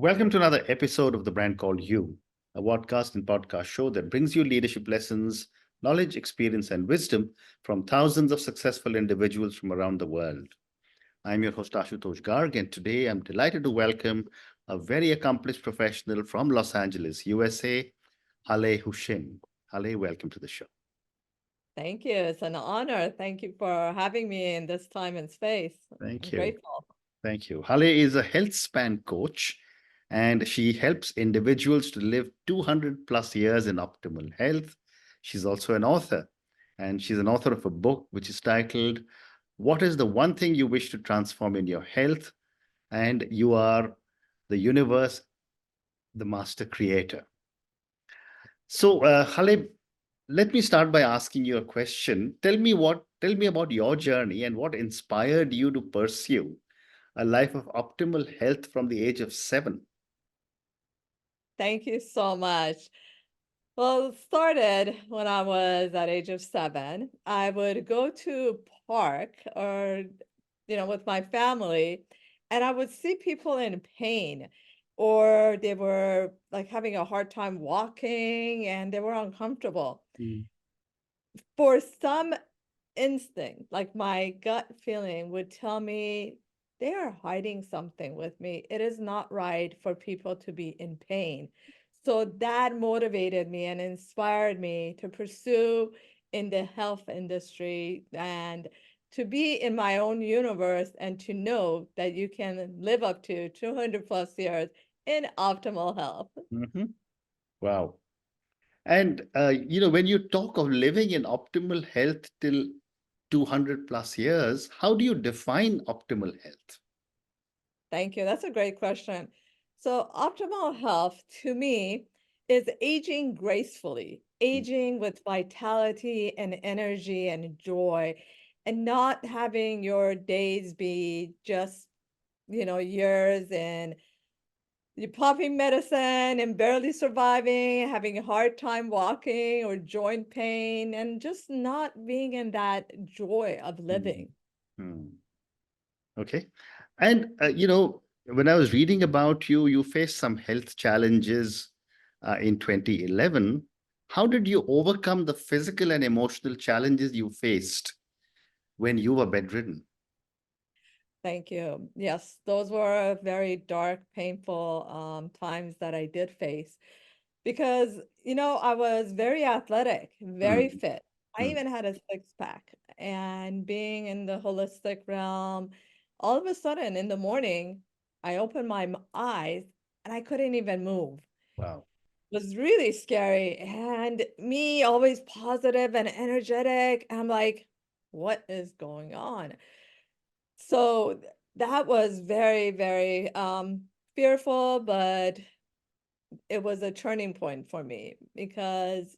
Welcome to another episode of The Brand Called You, a podcast and podcast show that brings you leadership lessons, knowledge, experience, and wisdom from thousands of successful individuals from around the world. I'm your host, Ashutosh Garg, and today I'm delighted to welcome a very accomplished professional from Los Angeles, USA, Haleh Houshim. Haleh, welcome to the show. Thank you. It's an honor. Thank you for having me in this time and space. I'm Thank you. grateful. Thank you. Haleh is a Healthspan coach, and she helps individuals to live 200 plus years in optimal health. She's also an author, and she's an author of a book which is titled, What is the One Thing You Wish to Transform in Your Health? And you are the universe, the master creator. So, Haleh, let me start by asking you a question. Tell me about your journey and what inspired you to pursue a life of optimal health from the age of 7. Thank you so much. Well, it started when I was at age of 7. I would go to park or, with my family, and I would see people in pain, or they were like having a hard time walking and they were uncomfortable. Mm, For some instinct, like my gut feeling would tell me they are hiding something with me. It is not right for people to be in pain. So that motivated me and inspired me to pursue in the health industry and to be in my own universe and to know that you can live up to 200 plus years in optimal health. mhm. Wow. And when you talk of living in optimal health till 200 plus years, how do you define optimal health? Thank you. That's a great question. So, optimal health to me is aging gracefully, Mm, aging with vitality and energy and joy, and not having your days be just, years and you're popping medicine and barely surviving, having a hard time walking or joint pain, and just not being in that joy of mm, living. mm. Okay. And, when I was reading about you, you faced some health challenges in 2011. How did you overcome the physical and emotional challenges you faced when you were bedridden? Thank you. Yes, those were very dark, painful times that I did face because, I was very athletic, very Mm, fit. I mm. even had a six pack. And being in the holistic realm, all of a sudden in the morning, I opened my eyes and I couldn't even move. Wow. It was really scary. And me, always positive and energetic. I'm like, what is going on? So that was very, very fearful, but it was a turning point for me because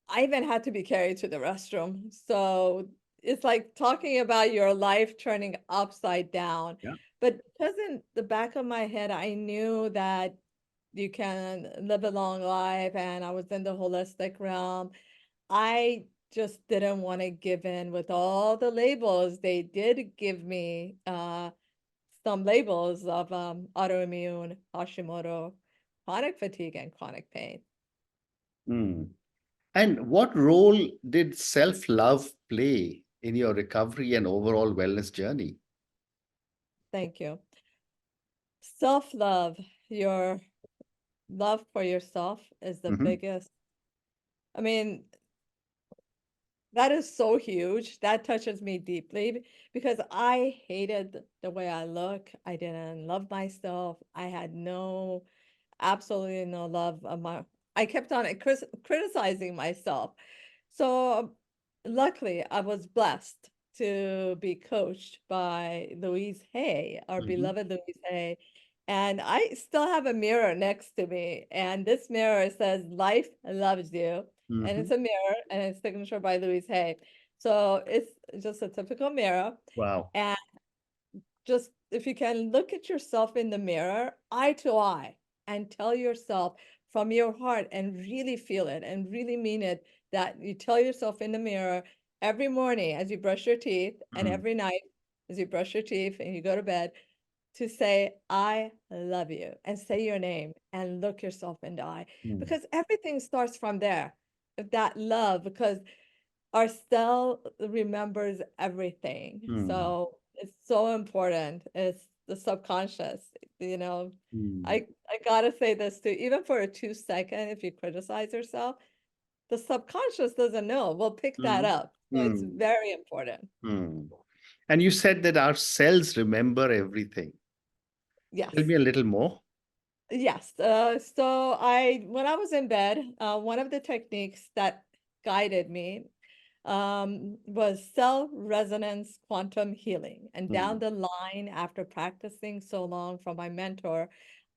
I even had to be carried to the restroom. So it's like talking about your life turning upside down. Yeah. But because in the back of my head, I knew that you can live a long life and I was in the holistic realm. I just didn't want to give in with all the labels they did give me, some labels of autoimmune, Hashimoto, chronic fatigue, and chronic pain. Mm. And what role did self love play in your recovery and overall wellness journey? Thank you. Self love, your love for yourself is the Hmm. biggest. I mean, that is so huge. That touches me deeply because I hated the way I look. I didn't love myself. I had absolutely no love of I kept on criticizing myself. So luckily, I was blessed to be coached by Louise Hay, our Hmm. beloved Louise Hay. And I still have a mirror next to me. And this mirror says, Life loves you. And Hmm. it's a mirror and it's signature by Louise Hay. So it's just a typical mirror. Wow. And just if you can look at yourself in the mirror, eye to eye, and tell yourself from your heart and really feel it and really mean it that you tell yourself in the mirror every morning as you brush your teeth and Mm. every night as you brush your teeth and you go to bed, to say, I love you, and say your name and look yourself in the eye. Mm, Because everything starts from there, that love, because our cell remembers everything. mm, So it's so important. It's the subconscious, you know. mm, I gotta say this too, even for a 2 second, if you criticize yourself, the subconscious doesn't know. We'll pick that mm, up. So it's mm, very important. mm. And you said that our cells remember everything. Tell Yes. me a little more. Yes. So when I was in bed, one of the techniques that guided me was cell resonance quantum healing. And down Mm, the line, after practicing so long from my mentor,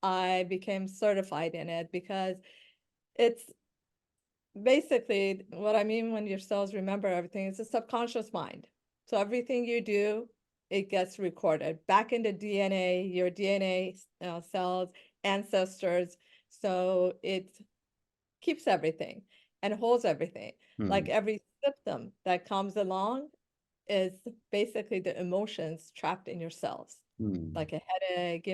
I became certified in it because it's basically what I mean when your cells remember everything. It's a subconscious mind. So everything you do, it gets recorded back in the DNA, your DNA cells, ancestors. So it keeps everything and holds everything. Like mm, every symptom that comes along is basically the emotions trapped in your cells, mm. like a headache,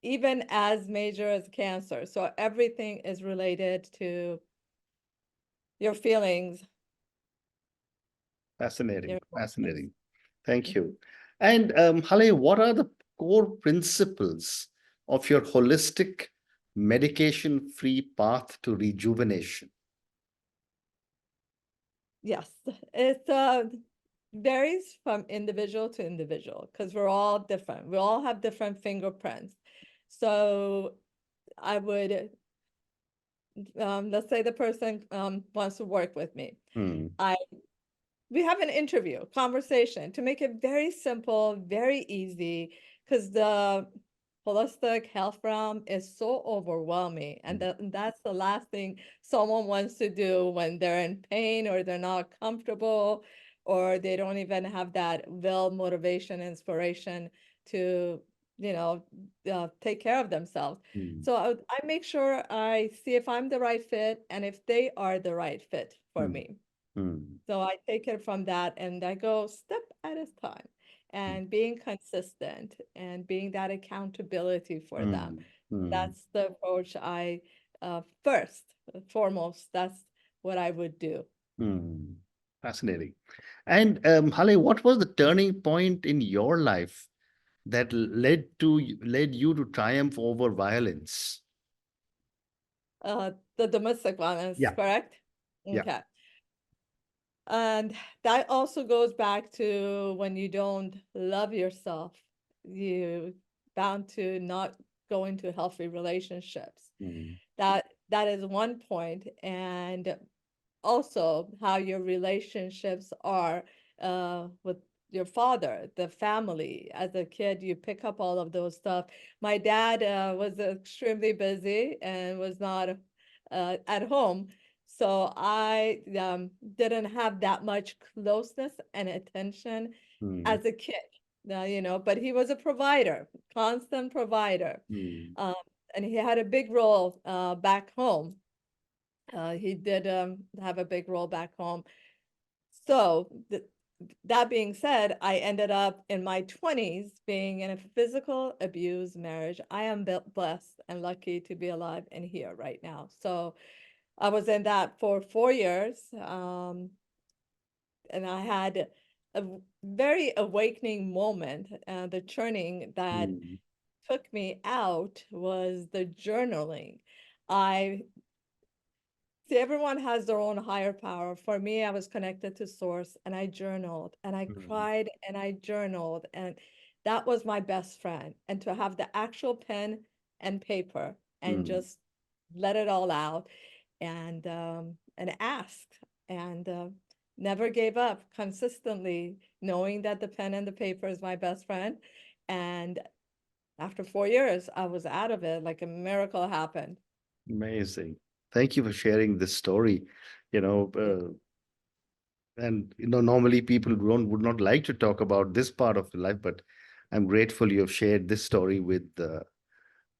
even as major as cancer. So everything is related to your feelings, Fascinating, your emotions. fascinating. Thank you. And Haleh, what are the core principles of your holistic medication-free path to rejuvenation? Yes, it varies from individual to individual because we're all different. We all have different fingerprints. So I would, let's say the person wants to work with me. Hmm, I we have an interview, conversation to make it very simple, very easy, because the holistic health realm is so overwhelming. And that's the last thing someone wants to do when they're in pain or they're not comfortable or they don't even have that will, motivation, inspiration to, take care of themselves. hmm, So I make sure I see if I'm the right fit and if they are the right fit for hmm, me. hmm, So I take it from that and I go step at a time and being consistent and being that accountability for them. hmm, hmm, That's the approach first, foremost, that's what I would do. hmm. Fascinating. And Haleh, what was the turning point in your life that led you to triumph over violence? The domestic violence, Yeah, correct? yeah. Okay. And that also goes back to when you don't love yourself, you bound to not go into healthy relationships. Hmm, That is one point, and also how your relationships are with your father, the family. As a kid, you pick up all of those stuff. My dad was extremely busy and was not at home. So I didn't have that much closeness and attention hmm, as a kid, but he was a provider, constant provider. hmm, Um, and he had a big role back home. He did have a big role back home. So that being said, I ended up in my 20s being in a physical abuse marriage. I am blessed and lucky to be alive and here right now. So I was in that for 4 years, and I had a very awakening moment. The churning that hmm, took me out was the journaling. I See, everyone has their own higher power. For me, I was connected to source and I journaled and I hmm, cried and I journaled, and that was my best friend. And to have the actual pen and paper and hmm, just let it all out and ask and never gave up consistently, knowing that the pen and the paper is my best friend. And after 4 years, I was out of it, like a miracle happened. amazing. Thank you for sharing this story. You know, Yeah. and normally people would not like to talk about this part of your life, but I'm grateful you have shared this story with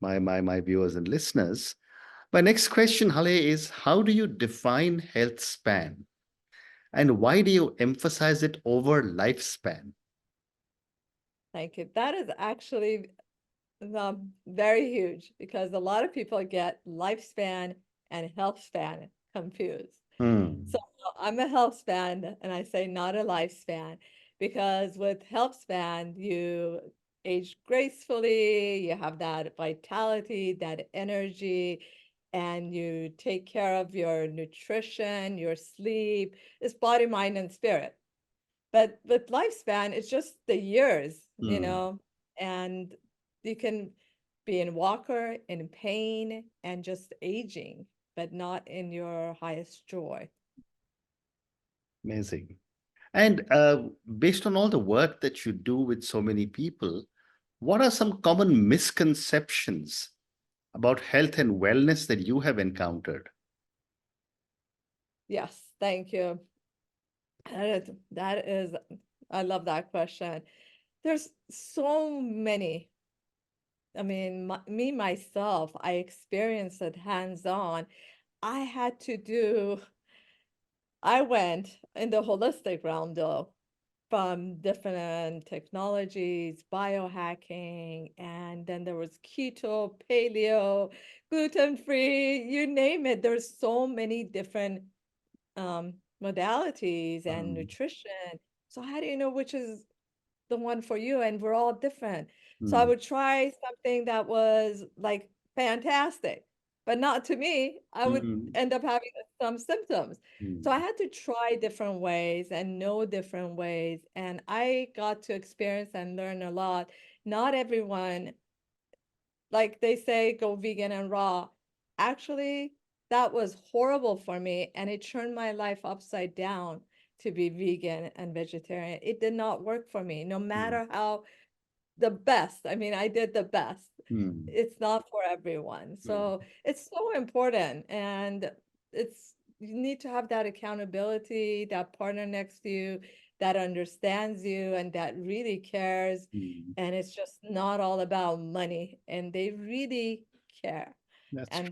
my viewers and listeners. My next question, Haleh, is how do you define health span, and why do you emphasize it over lifespan? Thank you. That is actually Very huge, because a lot of people get lifespan and health span confused. So Hmm. I'm a health span, and I say not a lifespan, because with health span, you age gracefully, you have that vitality, that energy, and you take care of your nutrition, your sleep. It's body, mind, and spirit. But with lifespan, it's just the years, Hmm. and you can be in walker, in pain, and just aging, but not in your highest joy. Amazing. And based on all the work that you do with so many people, what are some common misconceptions about health and wellness that you have encountered? Yes, thank you. That is, I love that question. There's so many. I mean, me myself, I experienced it hands-on. I had to do, I went in the holistic realm though, from different technologies, biohacking, and then there was keto, paleo, gluten-free, you name it. There's so many different modalities and Hmm. nutrition. So how do you know which is the one for you? And we're all different. So I Hmm. would try something that was like fantastic, but not to me. I would Hmm. end up having some symptoms. So I Hmm. had to try different ways and know different ways. And I got to experience and learn a lot. Not everyone, like they say, go vegan and raw. Actually, that was horrible for me, and it turned my life upside down to be vegan and vegetarian. It did not work for me, no Hmm. matter how the best. I mean, I did the best. Hmm. It's not for everyone. Hmm. So it's so important. And you need to have that accountability, that partner next to you that understands you and that really cares. Hmm. And it's just not all about money. And they really care. That's And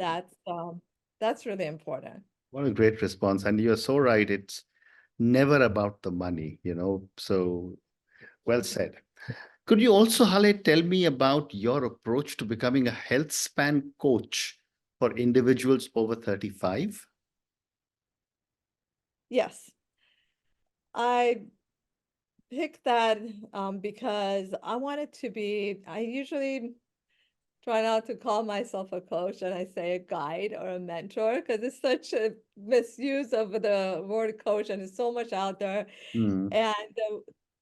true. that's really important. What a great response. And you're so right. It's never about the money, So well said. Could you also, Haleh, tell me about your approach to becoming a health span coach for individuals over 35? Yes. I picked that because I wanted to be, I usually try not to call myself a coach, and I say a guide or a mentor, because it's such a misuse of the word coach, and there's so much out there. Hmm. And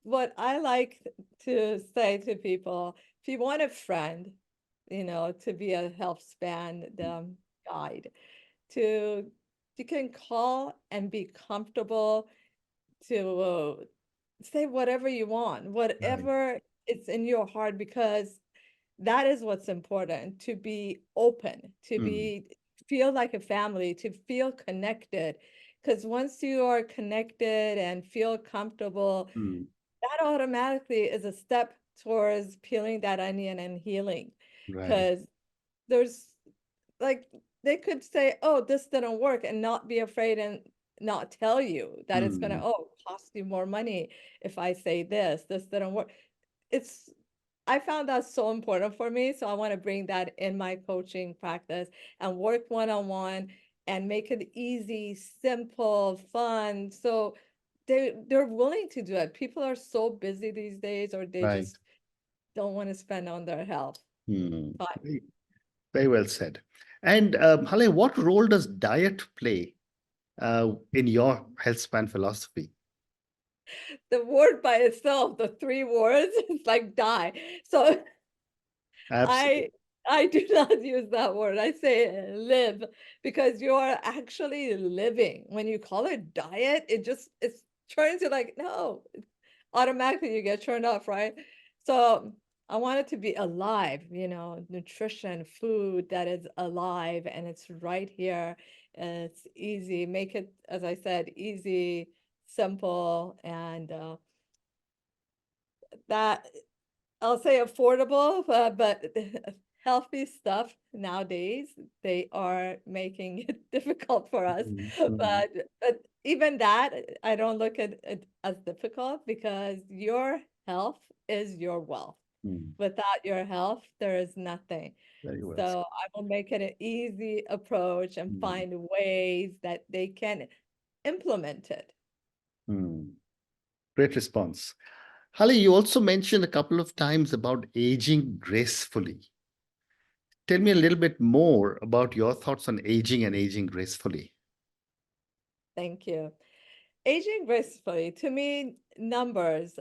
what I like to say to people, if you want a friend, to be a health span guide, to you can call and be comfortable to say whatever you want, Right. whatever it's in your heart, because that is what's important, to be open, to Hmm. be feel like a family, to feel connected. Because once you are connected and feel comfortable, Hmm. that automatically is a step towards peeling that onion and healing. Right. Because there's like they could say, oh, this didn't work, and not be afraid and not tell you that it's gonna, Hmm. oh, cost you more money if I say this didn't work. It's I found that so important for me. So I want to bring that in my coaching practice and work one-on-one and make it easy, simple, fun. So they're willing to do it. People are so busy these days, or they Right. just don't want to spend on their health. Hmm. But Very, very well said. And Haleh, what role does diet play in your health span philosophy? the word by itself, the three words, it's like die. So Absolutely. I I do not use that word. I say live, because you are actually living. When you call it diet, it turns you like, no, automatically you get turned off, right? So I want it to be alive, nutrition, food that is alive, and it's right here, and it's easy. Make it, as I said, easy, simple, and that I'll say affordable, but healthy stuff nowadays, they are making it difficult for us. Mhm, mhm. But even that, I don't look at it as difficult, because your health is your wealth. Mm. Without your health, there is nothing. Very well said. So I will make it an easy approach and Mm. find ways that they can implement it. Mm. Great response. Haleh, you also mentioned a couple of times about aging gracefully. Tell me a little bit more about your thoughts on aging and aging gracefully. Thank you. Aging gracefully, to me, numbers,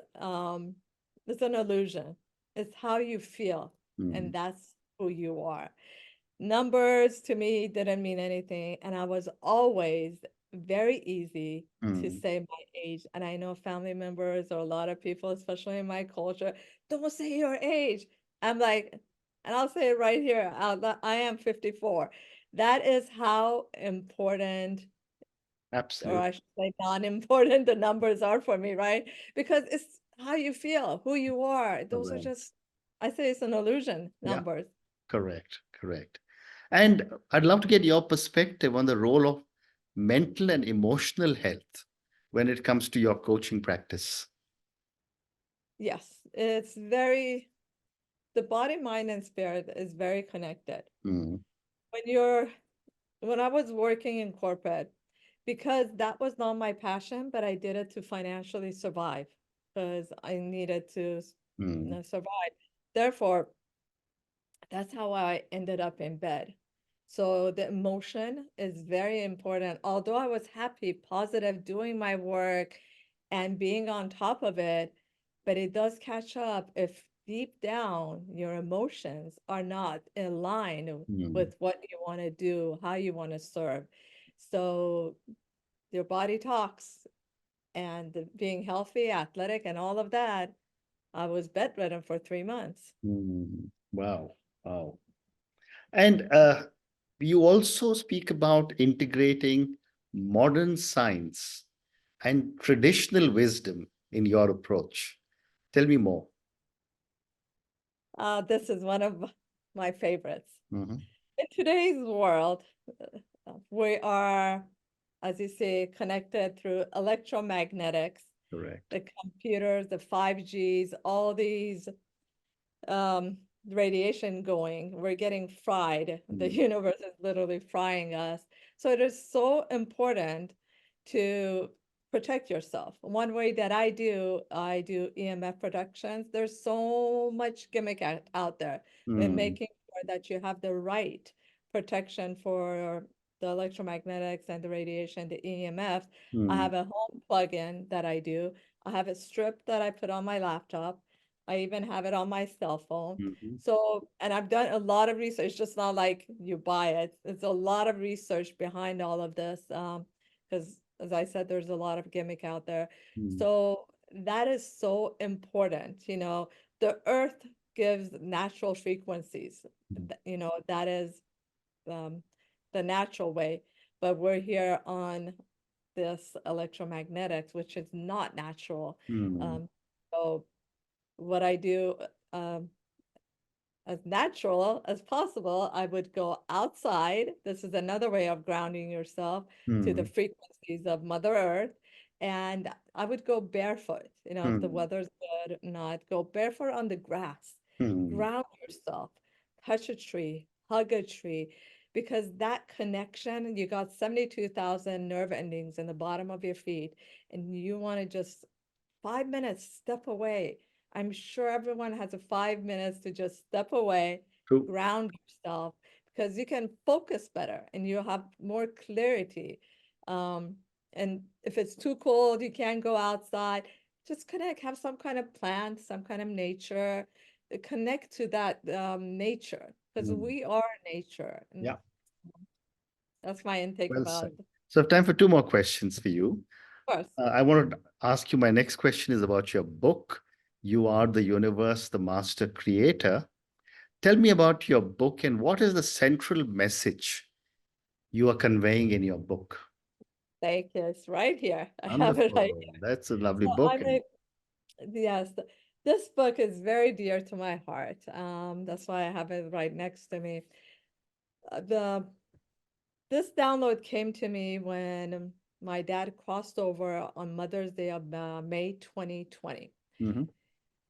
it's an illusion. It's how you feel, and Mm. that's who you are. Numbers to me didn't mean anything, and I was always very easy to Mm. say my age. And I know family members or a lot of people, especially in my culture, don't say your age. I'm like, and I'll say it right here, I am 54. That is how important, or Absolutely. I should say non-important, the numbers are for me, right? Because it's how you feel, who you are. Those are Correct. just, I say it's an illusion, Yeah, numbers. correct. Correct. And I'd love to get your perspective on the role of mental and emotional health when it comes to your coaching practice. Yes, it's very, the body, mind, and spirit is very connected. Mm. When you're, when I was working in corporate, because that was not my passion, but I did it to financially survive because I needed to, Mm. survive. Therefore, that's how I ended up in bed. So the emotion is very important. Although I was happy, positive, doing my work and being on top of it, but it does catch up if deep down your emotions are not in line Mm. with what you want to do, how you want to serve. So your body talks, and being healthy, athletic, and all of that, I was bedridden for 3 months. Mm. Wow. Wow. And you also speak about integrating modern science and traditional wisdom in your approach. Tell me more. This is one of my favorites. Mhm. In today's world, we are, as you say, connected through electromagnetics, Correct. the computers, the 5Gs, all these um, radiation going. We're getting fried. The Mm. universe is literally frying us. So it is so important to protect yourself. One way that I do EMF productions. There's so much gimmick out there in Mm. making sure that you have the right protection for the electromagnetics and the radiation, the EMFs. I Mm. have a home plug-in that I do. I have a strip that I put on my laptop. I even have it on my cell phone. Mhm. So, and I've done a lot of research, just not like you buy it. It's a lot of research behind all of this. Because as I said, there's a lot of gimmick out there. Mm. So that is so important. The earth gives natural frequencies. Mm. That is um, the natural way. But we're here on this electromagnetics, which is not natural. Mm. So what I do um, as natural as possible, I would go outside. This is another way of grounding yourself to the Mm. frequencies of Mother Earth. And I would go barefoot, if the Mm. weather's good or not, go barefoot on the grass, Mm. ground yourself, touch a tree, hug a tree, because that connection, you got 72,000 nerve endings in the bottom of your feet, and you want to just 5 minutes, step away. I'm sure everyone has a 5 minutes to just step away, True. ground yourself, because you can focus better and you have more clarity. Um, and if it's too cold, you can't go outside. Just connect, have some kind of plant, some kind of nature, connect to that nature, because Mm. we are nature. And Yeah. that's my intake Well about, said. So I have time for two more questions for you. of course. I want to ask you, my next question is about your book. You are the universe, the master creator. Tell me about your book and what is the central message you are conveying in your book? Thank you. It's right here. I have it right Wonderful. That's a lovely here. So book. I'm And a Yes, this book is very dear to my heart. That's why I have it right next to me. The This download came to me when my dad crossed over on Mother's Day of May 2020. Mhm.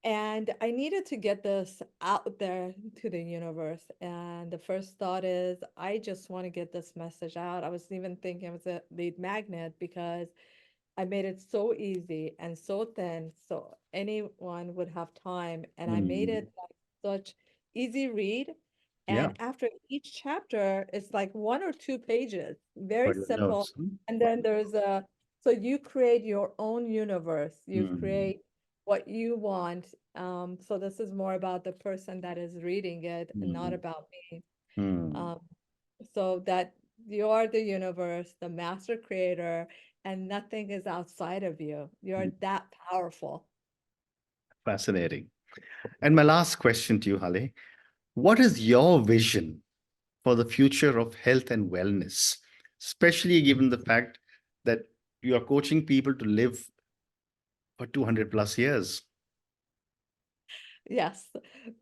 And I needed to get this out there to the universe. And the first thought is, I just want to get this message out. I was even thinking it was a lead magnet because I made it so easy and so thin so anyone would have time. And I made Mm. it like such easy read. Yeah, And after each chapter, it's like 1 or 2 pages, very for your simple. notes. Hmm? And then there's so you create your own universe. You Mm. create what you want. So this is more about the person that is reading it and not Mm. about me. Mm. Um, so that you are the universe, the master creator, and nothing is outside of you. You're Mm. that powerful. Fascinating. And my last question to you, Haleh, what is your vision for the future of health and wellness, especially given the fact that you are coaching people to live for 200 plus years? Yes,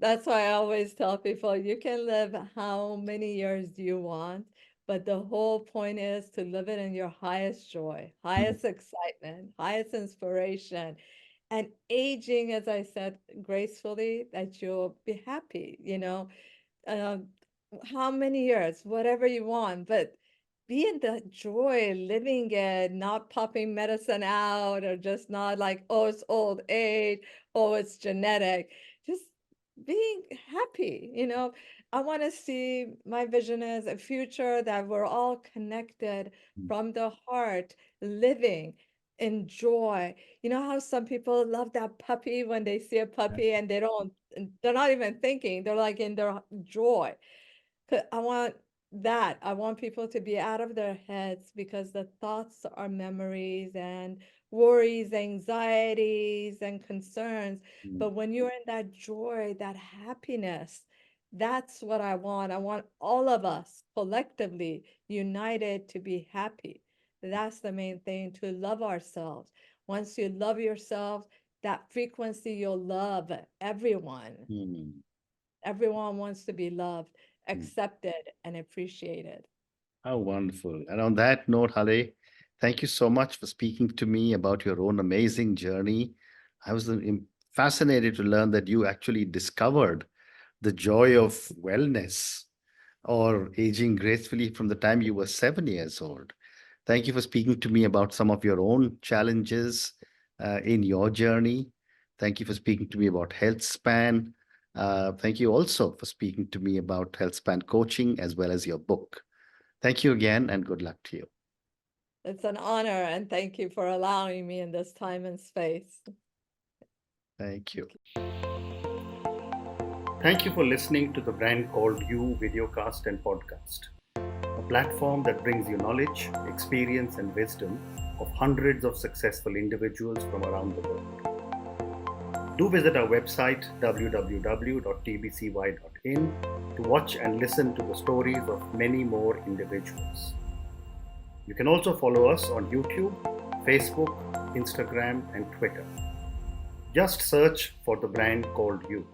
that's why I always tell people you can live how many years you want, but the whole point is to live it in your highest joy, Mm. highest excitement, highest inspiration, and aging, as I said, gracefully, that you'll be happy, um, how many years, whatever you want, but be in the joy, living it, not popping medicine out or just not like, oh, it's old age, oh, it's genetic. Just being happy. I want to see my vision is a future that we're all connected from the heart, living in joy. You know how some people love that puppy when they see a puppy and they're not even thinking, they're like in their joy. 'Cause I want that. I want people to be out of their heads because the thoughts are memories and worries, anxieties, and concerns. Mm. But when you're in that joy, that happiness, that's what I want. I want all of us collectively united to be happy. That's the main thing, to love ourselves. Once you love yourself, that frequency, you'll love everyone. Mm. Everyone wants to be loved, Mm. accepted, and appreciated. How wonderful. And on that note, Hale, thank you so much for speaking to me about your own amazing journey. I was fascinated to learn that you actually discovered the joy of wellness or aging gracefully from the time you were 7 years old. Thank you for speaking to me about some of your own challenges in your journey. Thank you for speaking to me about Healthspan. Thank you also for speaking to me about Healthspan coaching as well as your book. Thank you again and good luck to you. It's an honor, and thank you for allowing me in this time and space. Thank you. Thank you for listening to the Brand Called You videocast and podcast, a platform that brings you knowledge, experience, and wisdom of hundreds of successful individuals from around the world. Do visit our website www.tbcy.in to watch and listen to the stories of many more individuals. You can also follow us on YouTube, Facebook, Instagram, and Twitter. Just search for the brand called You.